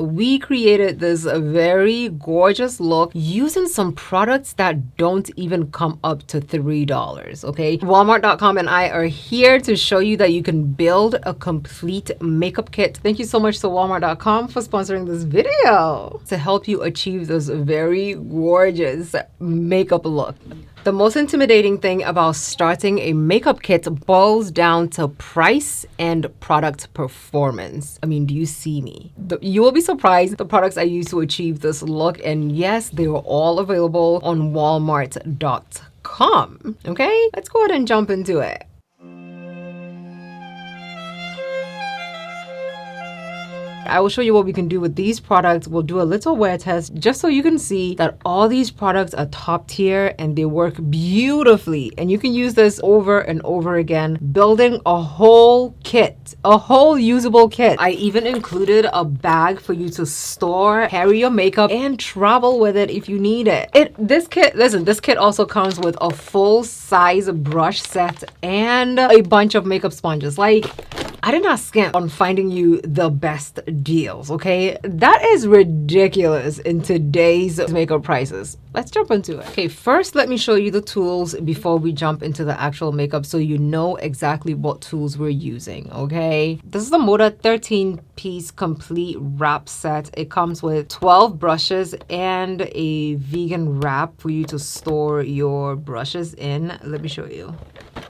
we created this very gorgeous look using some products that don't even come up to $3, okay? Walmart.com and I are here to show you that you can build a complete makeup kit. Thank you so much to Walmart.com for sponsoring this video to help you achieve this very gorgeous makeup look. The most intimidating thing about starting a makeup kit boils down to price and product performance. I mean, do you see me? You will be surprised the products I use to achieve this look, and yes, they are all available on walmart.com. Okay, let's go ahead and jump into it. I will show you what we can do with these products. We'll do a little wear test just so you can see that all these products are top tier and they work beautifully. And you can use this over and over again, building a whole kit, a whole usable kit. I even included a bag for you to store, carry your makeup, and travel with it if you need it. This kit also comes with a full size brush set and a bunch of makeup sponges. Like, I did not skimp on finding you the best deals, okay? That is ridiculous in today's makeup prices. Let's jump into it. Okay, first let me show you the tools before we jump into the actual makeup so you know exactly what tools we're using, okay? This is the Moda 13-piece complete wrap set. It comes with 12 brushes and a vegan wrap for you to store your brushes in. Let me show you.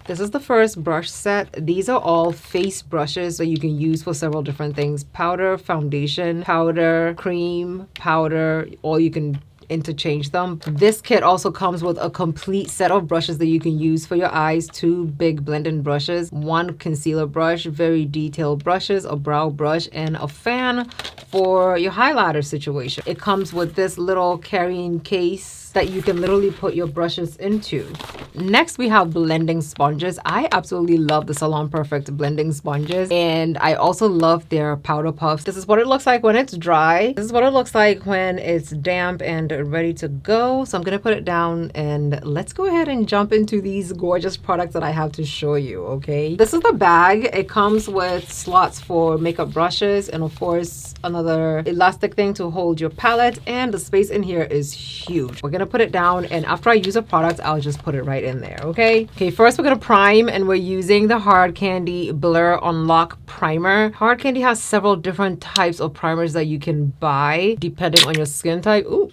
This is the first brush set. These are all face brushes that you can use for several different things. Powder, foundation, powder, cream, powder, or you can interchange them. This kit also comes with a complete set of brushes that you can use for your eyes. 2 big blending brushes, 1 concealer brush, very detailed brushes, a brow brush, and a fan for your highlighter situation. It comes with this little carrying case that you can literally put your brushes into. Next, we have blending sponges. I absolutely love the Salon Perfect blending sponges, and I also love their powder puffs. This is what it looks like when it's dry. This is what it looks like when it's damp and ready to go. So I'm gonna put it down and let's go ahead and jump into these gorgeous products that I have to show you, okay? This is the bag. It comes with slots for makeup brushes and of course another elastic thing to hold your palette, and the space in here is huge. We're gonna put it down, and after I use a product, I'll just put it right in there, okay? Okay, first we're gonna prime, and we're using the Hard Candy Blur Unlock Primer. Hard Candy has several different types of primers that you can buy depending on your skin type. Ooh.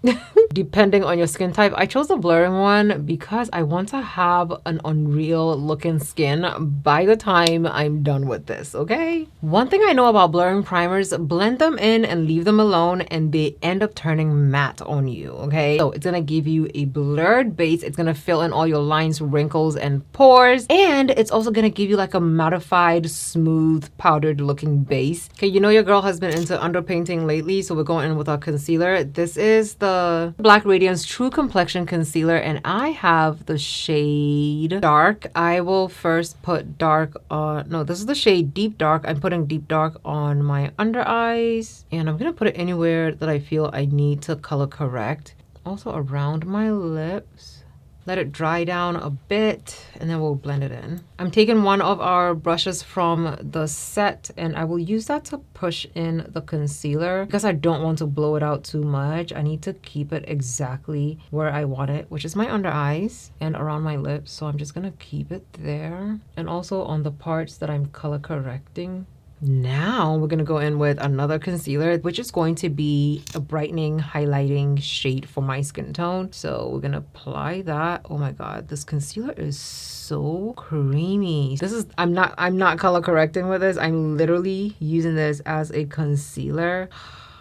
Depending on your skin type. I chose the blurring one because I want to have an unreal looking skin by the time I'm done with this, okay? One thing I know about blurring primers, blend them in and leave them alone and they end up turning matte on you, okay? So it's gonna give you a blurred base. It's gonna fill in all your lines, wrinkles, and pores, and it's also gonna give you like a mattified, smooth, powdered looking base. Okay, you know your girl has been into underpainting lately, so we're going in with our concealer. This is the Black Radiance True Complexion Concealer, and I have the shade Dark. I will first put dark on, no, this is the shade Deep Dark. I'm putting Deep Dark on my under eyes, and I'm gonna put it anywhere that I feel I need to color correct. Also around my lips. Let it dry down a bit and then we'll blend it in. I'm taking one of our brushes from the set and I will use that to push in the concealer because I don't want to blow it out too much. I need to keep it exactly where I want it, which is my under eyes and around my lips. So I'm just gonna keep it there and also on the parts that I'm color correcting. Now we're going to go in with another concealer, which is going to be a brightening, highlighting shade for my skin tone. So we're going to apply that. Oh my God, this concealer is so creamy. This is, I'm not color correcting with this. I'm literally using this as a concealer.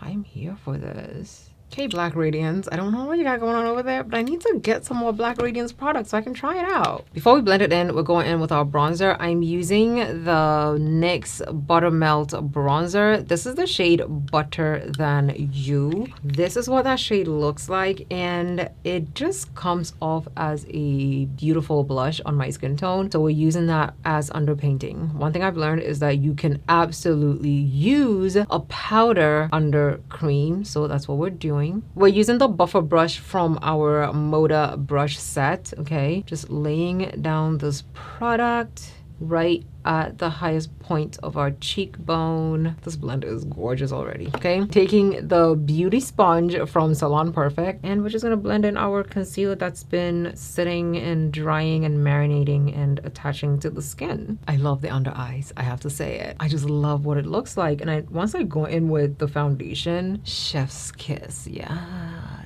I'm here for this. Okay, Black Radiance. I don't know what you got going on over there, but I need to get some more Black Radiance products so I can try it out. Before we blend it in, we're going in with our bronzer. I'm using the NYX Buttermelt Bronzer. This is the shade Butter Than You. This is what that shade looks like, and it just comes off as a beautiful blush on my skin tone. So we're using that as underpainting. One thing I've learned is that you can absolutely use a powder under cream. So that's what we're doing. We're using the buffer brush from our Moda brush set, okay? Just laying down this product right at the highest point of our cheekbone. This blend is gorgeous already. Okay, taking the beauty sponge from Salon Perfect, and we're just gonna blend in our concealer that's been sitting and drying and marinating and attaching to the skin. I love the under eyes, I have to say it. I just love what it looks like. And once I go in with the foundation, chef's kiss. Yeah,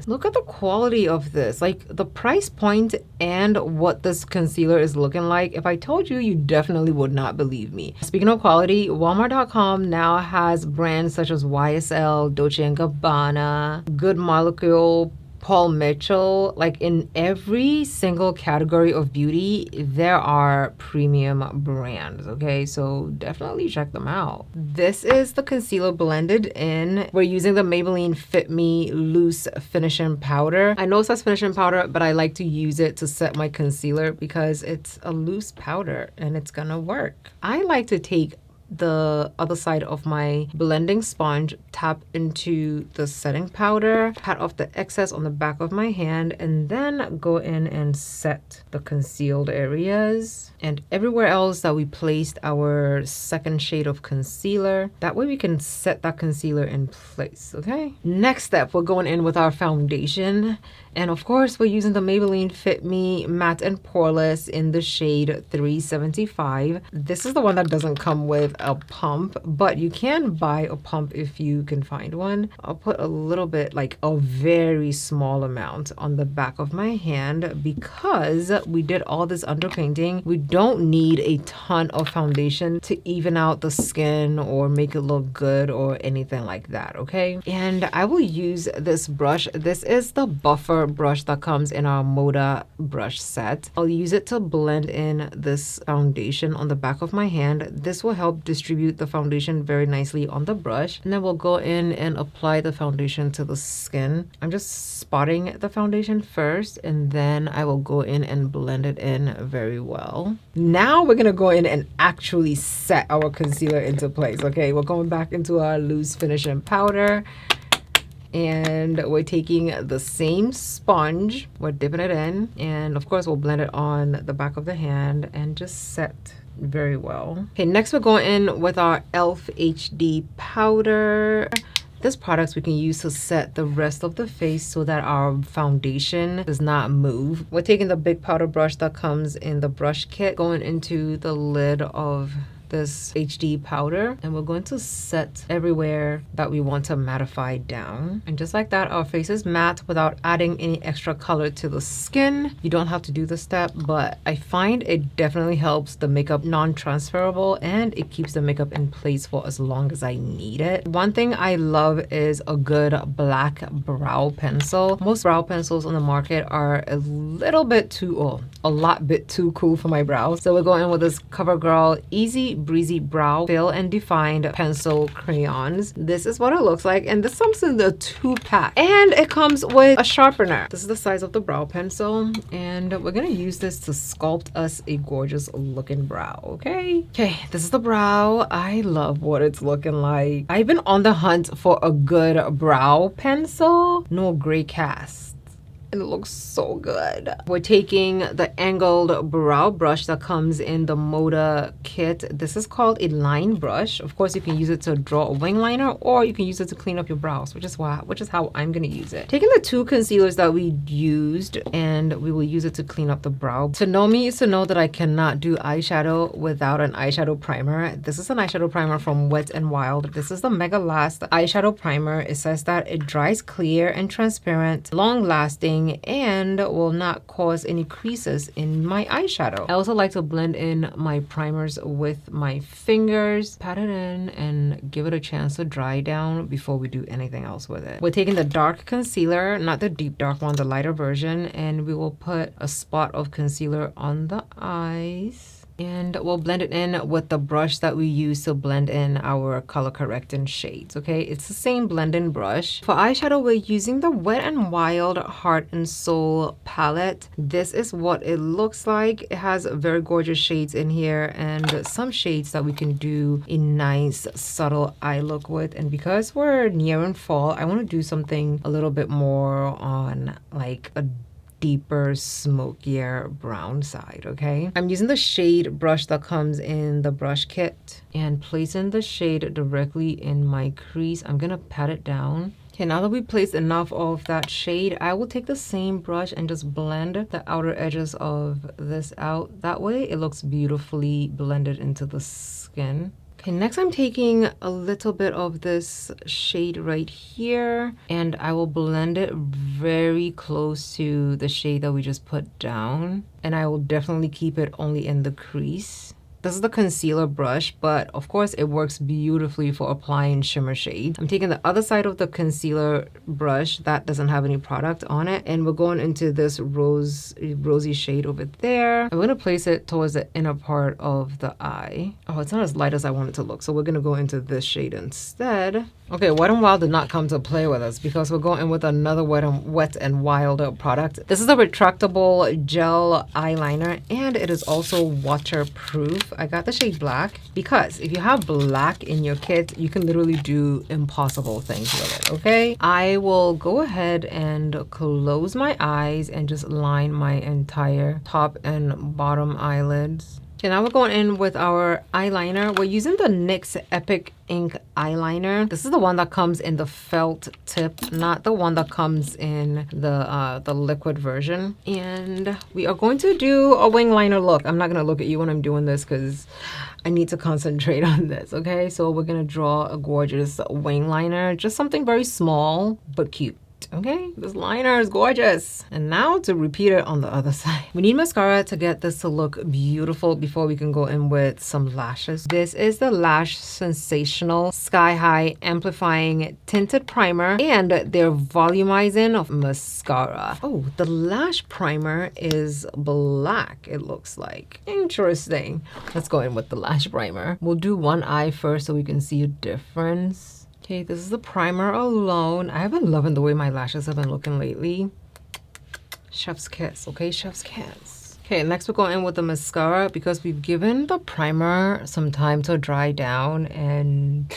look at the quality of this, like the price point and what this concealer is looking like. If I told you, you definitely would not believe me. Speaking of quality, Walmart.com now has brands such as YSL, Dolce & Gabbana, Good Molecule, Paul Mitchell. Like in every single category of beauty, there are premium brands, okay? So definitely check them out. This is the concealer blended in. We're using the Maybelline Fit Me Loose Finishing Powder. I know it says finishing powder, but I like to use it to set my concealer because it's a loose powder and it's gonna work. I like to take the other side of my blending sponge, tap into the setting powder, pat off the excess on the back of my hand, and then go in and set the concealed areas and everywhere else that we placed our second shade of concealer. That way we can set that concealer in place, okay? Next step, we're going in with our foundation. And of course, we're using the Maybelline Fit Me Matte and Poreless in the shade 375. This is the one that doesn't come with a pump, but you can buy a pump if you can find one. I'll put a little bit, like a very small amount, on the back of my hand because we did all this underpainting. We don't need a ton of foundation to even out the skin or make it look good or anything like that, okay? And I will use this brush. This is the Buffer brush that comes in our Moda brush set. I'll use it to blend in this foundation on the back of my hand. This will help distribute the foundation very nicely on the brush. And then we'll go in and apply the foundation to the skin. I'm just spotting the foundation first, and then I will go in and blend it in very well. Now we're gonna go in and actually set our concealer into place, okay? We're going back into our loose finishing powder. And we're taking the same sponge, we're dipping it in, and of course we'll blend it on the back of the hand and just set very well. Okay, next we're going in with our e.l.f. HD powder. This product we can use to set the rest of the face so that our foundation does not move. We're taking the big powder brush that comes in the brush kit, going into the lid of this HD powder, and we're going to set everywhere that we want to mattify down. And just like that, our face is matte without adding any extra color to the skin. You don't have to do this step, but I find it definitely helps the makeup non-transferable and it keeps the makeup in place for as long as I need it. One thing I love is a good black brow pencil. Most brow pencils on the market are a little bit too, a lot bit too cool for my brows. So we're going in with this CoverGirl Easy Breezy Brow Fill and Defined Pencil Crayons. This is what it looks like, and this comes in the 2-pack, and it comes with a sharpener. This is the size of the brow pencil, and we're gonna use this to sculpt us a gorgeous looking brow, okay? Okay, this is the brow. I love what it's looking like. I've been on the hunt for a good brow pencil. No gray cast. And it looks so good. We're taking the angled brow brush that comes in the Moda kit. This is called a line brush. Of course, you can use it to draw a wing liner, or you can use it to clean up your brows, which is how I'm gonna use it. Taking the 2 concealers that we used, and we will use it to clean up the brow. To know me is to know that I cannot do eyeshadow without an eyeshadow primer. This is an eyeshadow primer from Wet n Wild. This is the Mega Last eyeshadow primer. It says that it dries clear and transparent, long lasting, and will not cause any creases in my eyeshadow. I also like to blend in my primers with my fingers, pat it in, and give it a chance to dry down before we do anything else with it. We're taking the dark concealer, not the deep dark one, the lighter version, and we will put a spot of concealer on the eyes. And we'll blend it in with the brush that we use to blend in our color correcting shades, okay? It's the same blend-in brush. For eyeshadow, we're using the Wet n Wild Heart and Soul palette. This is what it looks like. It has very gorgeous shades in here and some shades that we can do a nice subtle eye look with. And because we're nearing fall, I want to do something a little bit more on like a deeper, smokier brown side, okay? I'm using the shade brush that comes in the brush kit and placing the shade directly in my crease. I'm gonna pat it down. Okay, now that we placed enough of that shade, I will take the same brush and just blend the outer edges of this out. That way it looks beautifully blended into the skin. Okay, next I'm taking a little bit of this shade right here and I will blend it very close to the shade that we just put down. And I will definitely keep it only in the crease. This is the concealer brush, but of course it works beautifully for applying shimmer shade. I'm taking the other side of the concealer brush that doesn't have any product on it, and we're going into this rosy shade over there. I'm gonna place it towards the inner part of the eye. Oh, it's not as light as I want it to look, so we're gonna go into this shade instead. Okay, Wet n Wild did not come to play with us because we're going with another Wet n Wild product. This is a retractable gel eyeliner and it is also waterproof. I got the shade black because if you have black in your kit, you can literally do impossible things with it, okay? I will go ahead and close my eyes and just line my entire top and bottom eyelids. Okay, now we're going in with our eyeliner. We're using the NYX Epic Ink eyeliner. This is the one that comes in the felt tip, not the one that comes in the liquid version. And we are going to do a wing liner look. I'm not gonna look at you when I'm doing this because I need to concentrate on this, okay? So we're gonna draw a gorgeous wing liner, just something very small but cute. Okay, this liner is gorgeous. And now to repeat it on the other side. We need mascara to get this to look beautiful before we can go in with some lashes. This is the Lash Sensational Sky High Amplifying Tinted Primer and their volumizing of mascara. Oh, the lash primer is black, it looks like. Interesting. Let's go in with the lash primer. We'll do one eye first so we can see a difference. Okay, this is the primer alone. I have been loving the way my lashes have been looking lately. Chef's kiss, okay? Chef's kiss. Okay, next we're going in with the mascara because we've given the primer some time to dry down and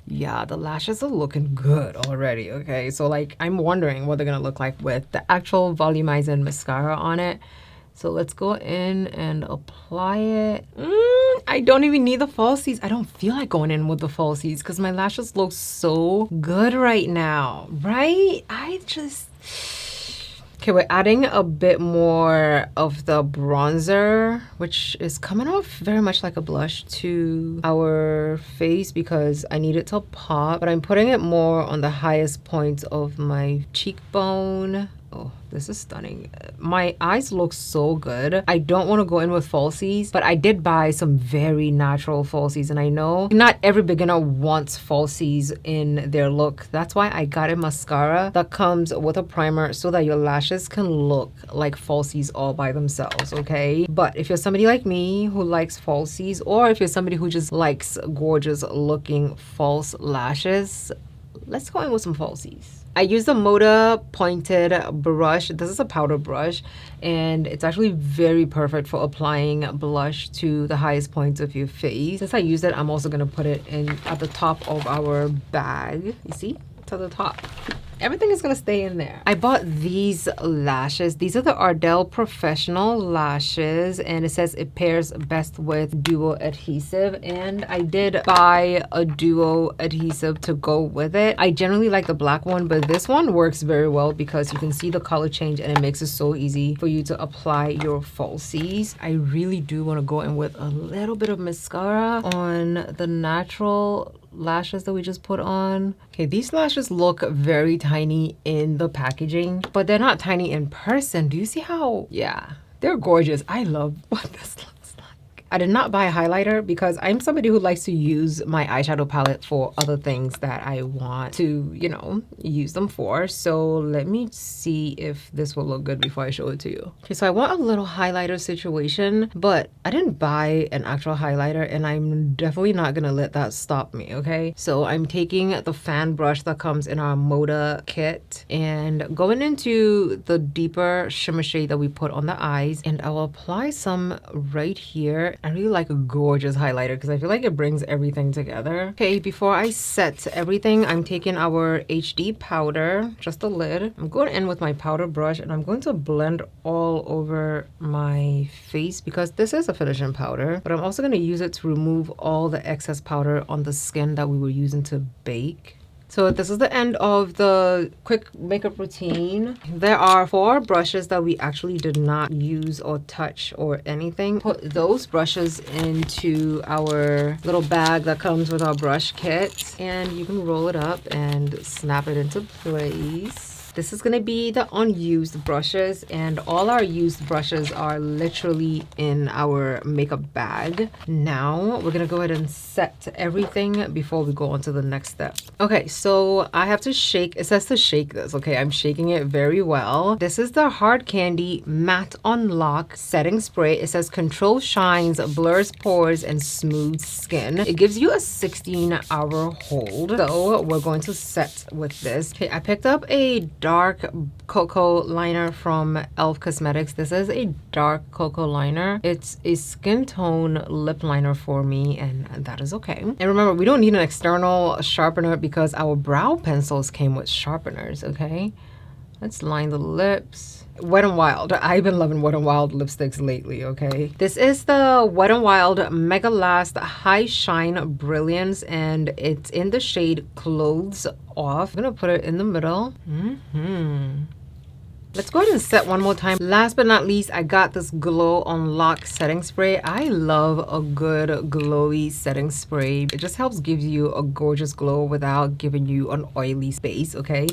yeah, the lashes are looking good already, okay? So like, I'm wondering what they're gonna look like with the actual volumizing mascara on it. So let's go in and apply it. I don't even need the falsies. I don't feel like going in with the falsies because my lashes look so good right now, right? Okay, we're adding a bit more of the bronzer, which is coming off very much like a blush to our face because I need it to pop, but I'm putting it more on the highest point of my cheekbone. Oh, this is stunning. My eyes look so good. I don't want to go in with falsies, but I did buy some very natural falsies, and I know not every beginner wants falsies in their look. That's why I got a mascara that comes with a primer so that your lashes can look like falsies all by themselves, okay? But if you're somebody like me who likes falsies, or if you're somebody who just likes gorgeous looking false lashes, let's go in with some falsies. I use the Moda pointed brush. This is a powder brush and it's actually very perfect for applying blush to the highest points of your face. Since I use it, I'm also gonna put it in at the top of our bag. You see? To the top. Everything is gonna stay in there. I bought these lashes. These are the Ardell Professional lashes and it says it pairs best with duo adhesive, and I did buy a duo adhesive to go with it. I generally like the black one, but this one works very well because you can see the color change and it makes it so easy for you to apply your falsies. I really do want to go in with a little bit of mascara on the natural lashes that we just put on. Okay, these lashes look very tiny in the packaging, but they're not tiny in person. Do you see how? Yeah, they're gorgeous. I love what this looks like. I did not buy a highlighter because I'm somebody who likes to use my eyeshadow palette for other things that I want to, you know, use them for. So let me see if this will look good before I show it to you. Okay, so I want a little highlighter situation, but I didn't buy an actual highlighter and I'm definitely not gonna let that stop me, okay? So I'm taking the fan brush that comes in our Moda kit and going into the deeper shimmer shade that we put on the eyes, and I'll apply some right here highlighter. I really like a gorgeous highlighter because I feel like it brings everything together. Okay, before I set everything, I'm taking our HD powder, just the lid. I'm going in with my powder brush and I'm going to blend all over my face because this is a finishing powder, but I'm also going to use it to remove all the excess powder on the skin that we were using to bake. So this is the end of the quick makeup routine. There are 4 brushes that we actually did not use or touch or anything. Put those brushes into our little bag that comes with our brush kit, and you can roll it up and snap it into place. This is gonna be the unused brushes, and all our used brushes are literally in our makeup bag. Now we're gonna go ahead and set everything before we go on to the next step. Okay, so I have to shake. It says to shake this, okay? I'm shaking it very well. This is the Hard Candy Matte Unlock Setting Spray. It says control shines, blurs pores, and smooths skin. It gives you a 16-hour hold. So we're going to set with this. Okay, I picked up a dark cocoa liner from e.l.f. Cosmetics. This is a dark cocoa liner. It's a skin tone lip liner for me, and that is okay. And remember, we don't need an external sharpener because our brow pencils came with sharpeners, okay? Let's line the lips. Wet n Wild. I've been loving Wet n Wild lipsticks lately, okay? This is the Wet n Wild Mega Last High Shine Brilliance, and it's in the shade Clothes Off. I'm gonna put it in the middle. Let's go ahead and set one more time. Last but not least, I got this Glow Unlock setting spray. I love a good glowy setting spray. It just helps give you a gorgeous glow without giving you an oily space, okay?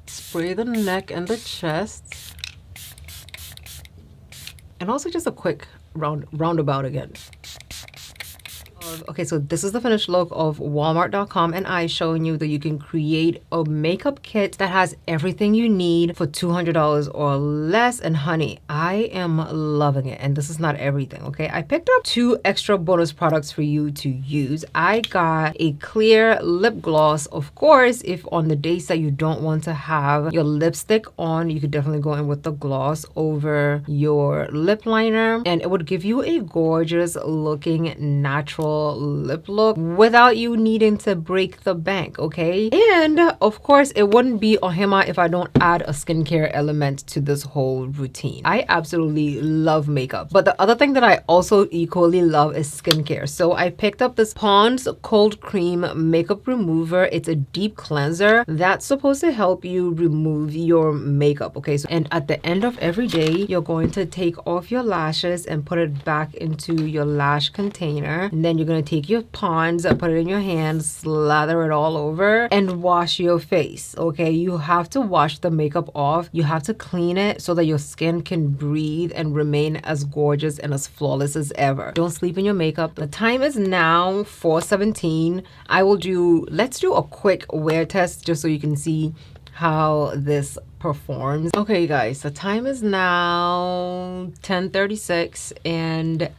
Spray the neck and the chest. And also just a quick roundabout again. Okay, so this is the finished look of Walmart.com, and I showing you that you can create a makeup kit that has everything you need for $200 or less. And honey, I am loving it. And this is not everything, okay? I picked up 2 extra bonus products for you to use. I got a clear lip gloss. Of course, if on the days that you don't want to have your lipstick on, you could definitely go in with the gloss over your lip liner, and it would give you a gorgeous looking natural lip look without you needing to break the bank, okay? And of course, it wouldn't be Ohemaa if I don't add a skincare element to this whole routine. I absolutely love makeup, but the other thing that I also equally love is skincare. So I picked up this Pond's Cold Cream Makeup Remover. It's a deep cleanser that's supposed to help you remove your makeup, okay? So, and at the end of every day, you're going to take off your lashes and put it back into your lash container, and then you're going to take your Pond's, put it in your hands, slather it all over, and wash your face, okay? You have to wash the makeup off. You have to clean it so that your skin can breathe and remain as gorgeous and as flawless as ever. Don't sleep in your makeup. The time is now 4:17. Let's do a quick wear test just so you can see how this performs. Okay, guys, the time is now 10:36, and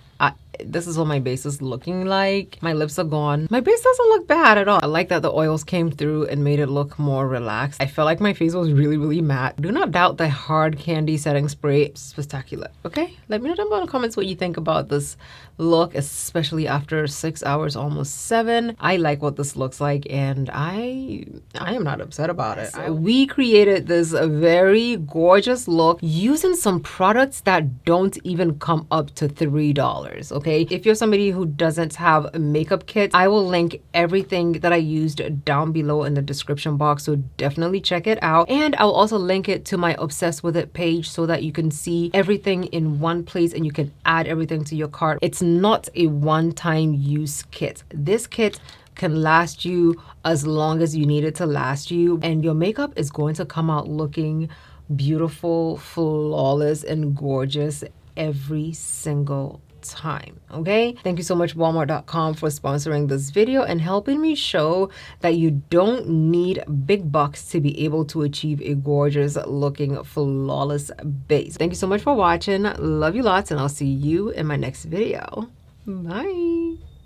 this is what my base is looking like. My lips are gone. My base doesn't look bad at all. I like that the oils came through and made it look more relaxed. I felt like my face was really matte. Do not doubt the Hard Candy setting spray. Spectacular. Okay, let me know down below in the comments what you think about this look, especially after 6 hours, almost 7. I like what this looks like, and I am not upset about it. We created this very gorgeous look using some products that don't even come up to $3, okay? If you're somebody who doesn't have a makeup kit, I will link everything that I used down below in the description box, so definitely check it out. And I'll also link it to my Obsessed With It page so that you can see everything in one place and you can add everything to your cart. It's not a one-time use kit. This kit can last you as long as you need it to last you, and your makeup is going to come out looking beautiful, flawless, and gorgeous every single time, okay? Thank you so much, Walmart.com, for sponsoring this video and helping me show that you don't need big bucks to be able to achieve a gorgeous looking, flawless base. Thank you so much for watching. Love you lots, and I'll see you in my next video. Bye.